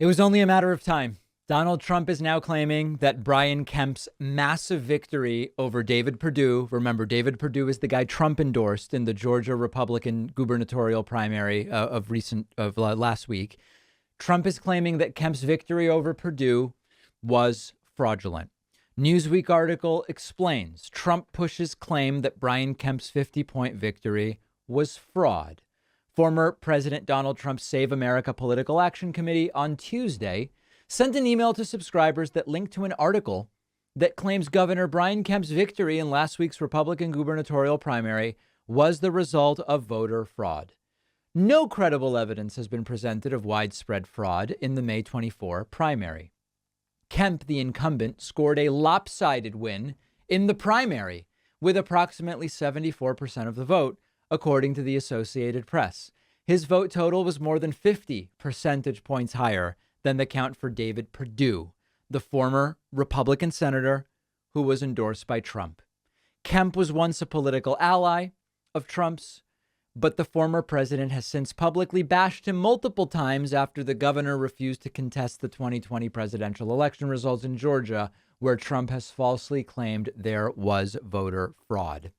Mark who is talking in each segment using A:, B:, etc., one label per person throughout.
A: It was only a matter of time. Donald Trump is now claiming that Brian Kemp's massive victory over David Perdue. Remember, David Perdue is the guy Trump endorsed in the Georgia Republican gubernatorial primary of last week. Trump is claiming that Kemp's victory over Perdue was fraudulent. Newsweek article explains Trump pushes claim that Brian Kemp's 50-point victory was fraud. Former President Donald Trump's Save America Political Action Committee on Tuesday sent an email to subscribers that linked to an article that claims Governor Brian Kemp's victory in last week's Republican gubernatorial primary was the result of voter fraud. No credible evidence has been presented of widespread fraud in the May 24 primary. Kemp, the incumbent, scored a lopsided win in the primary with approximately 74% of the vote, according to the Associated Press. His vote total was more than 50 percentage points higher than the count for David Perdue, the former Republican senator who was endorsed by Trump. Kemp was once a political ally of Trump's, but the former president has since publicly bashed him multiple times after the governor refused to contest the 2020 presidential election results in Georgia, where Trump has falsely claimed there was voter fraud.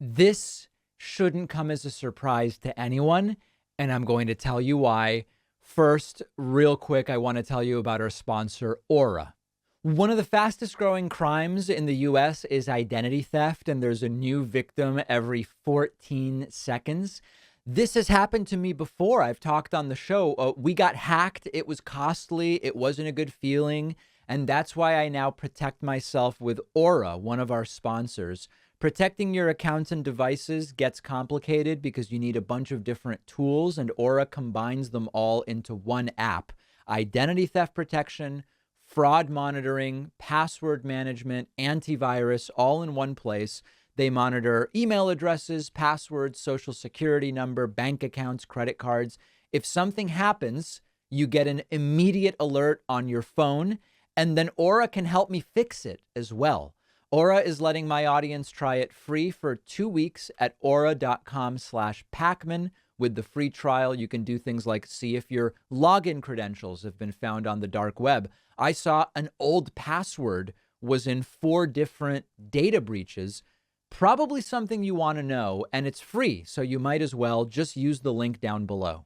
A: This shouldn't come as a surprise to anyone, and I'm going to tell you why. First, real quick, I want to tell you about our sponsor, Aura. One of the fastest growing crimes in the U.S. is identity theft, and there's a new victim every 14 seconds. This has happened to me before. I've talked on the show. We got hacked. It was costly. It wasn't a good feeling. And that's why I now protect myself with Aura, one of our sponsors. Protecting your accounts and devices gets complicated because you need a bunch of different tools, and Aura combines them all into one app. Identity theft protection, fraud monitoring, password management, antivirus, all in one place. They monitor email addresses, passwords, social security number, bank accounts, credit cards. If something happens, you get an immediate alert on your phone, and then Aura can help me fix it as well. Aura is letting my audience try it free for 2 weeks at aura.com/Pacman. With the free trial, you can do things like see if your login credentials have been found on the dark web. I saw an old password was in 4 different data breaches. Probably something you want to know, and it's free, so you might as well just use the link down below.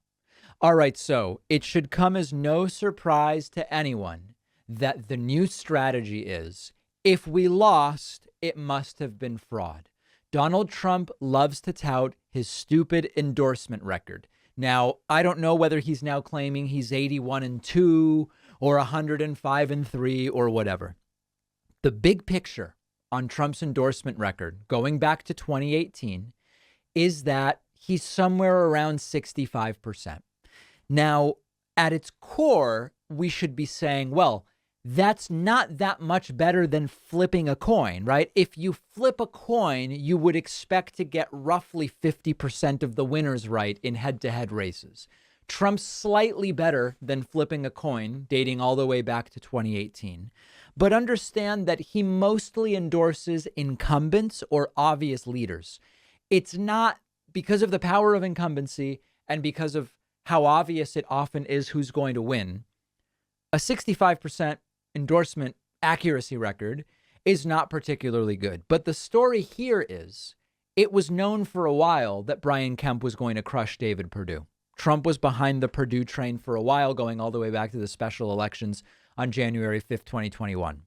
A: All right, so it should come as no surprise to anyone that the new strategy is, if we lost, it must have been fraud. Donald Trump loves to tout his stupid endorsement record. Now, I don't know whether he's now claiming he's 81-2 or 105-3 or whatever. The big picture on Trump's endorsement record, going back to 2018, is that he's somewhere around 65%. Now, at its core, we should be saying, well, that's not that much better than flipping a coin, right? If you flip a coin, you would expect to get roughly 50% of the winners right in head-to-head races. Trump's slightly better than flipping a coin, dating all the way back to 2018. But understand that he mostly endorses incumbents or obvious leaders. It's not because of the power of incumbency and because of how obvious it often is who's going to win. A 65% endorsement accuracy record is not particularly good. But the story here is it was known for a while that Brian Kemp was going to crush David Perdue. Trump was behind the Perdue train for a while, going all the way back to the special elections on January 5th, 2021.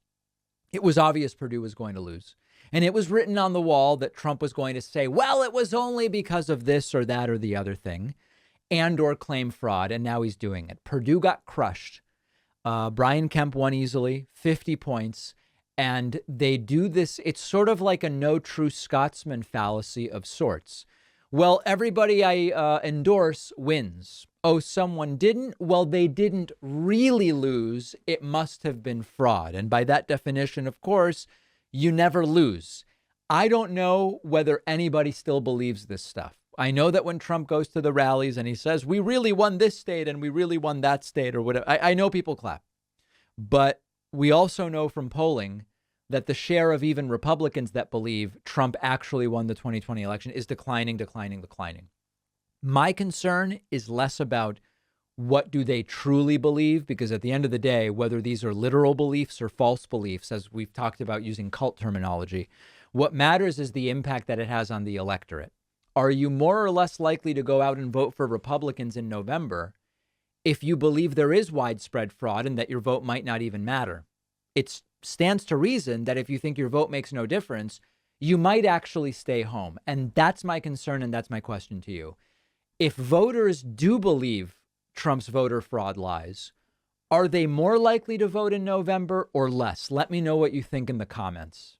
A: It was obvious Perdue was going to lose. And it was written on the wall that Trump was going to say, well, it was only because of this or that or the other thing, and or claim fraud. And now he's doing it. Perdue got crushed. Brian Kemp won easily, 50 points, and they do this. It's sort of like a no true Scotsman fallacy of sorts. Well, everybody I endorse wins. Oh, someone didn't? Well, they didn't really lose. It must have been fraud. And by that definition, of course, you never lose. I don't know whether anybody still believes this stuff. I know that when Trump goes to the rallies and he says, we really won this state and we really won that state or whatever, I know people clap. But we also know from polling that the share of even Republicans that believe Trump actually won the 2020 election is declining. My concern is less about What do they truly believe? Because at the end of the day, whether these are literal beliefs or false beliefs, as we've talked about using cult terminology, what matters is the impact that it has on the electorate. Are you more or less likely to go out and vote for Republicans in November if you believe there is widespread fraud and that your vote might not even matter? It stands to reason that if you think your vote makes no difference, you might actually stay home. And that's my concern, and that's my question to you. If voters do believe Trump's voter fraud lies, are they more likely to vote in November or less? Let me know what you think in the comments.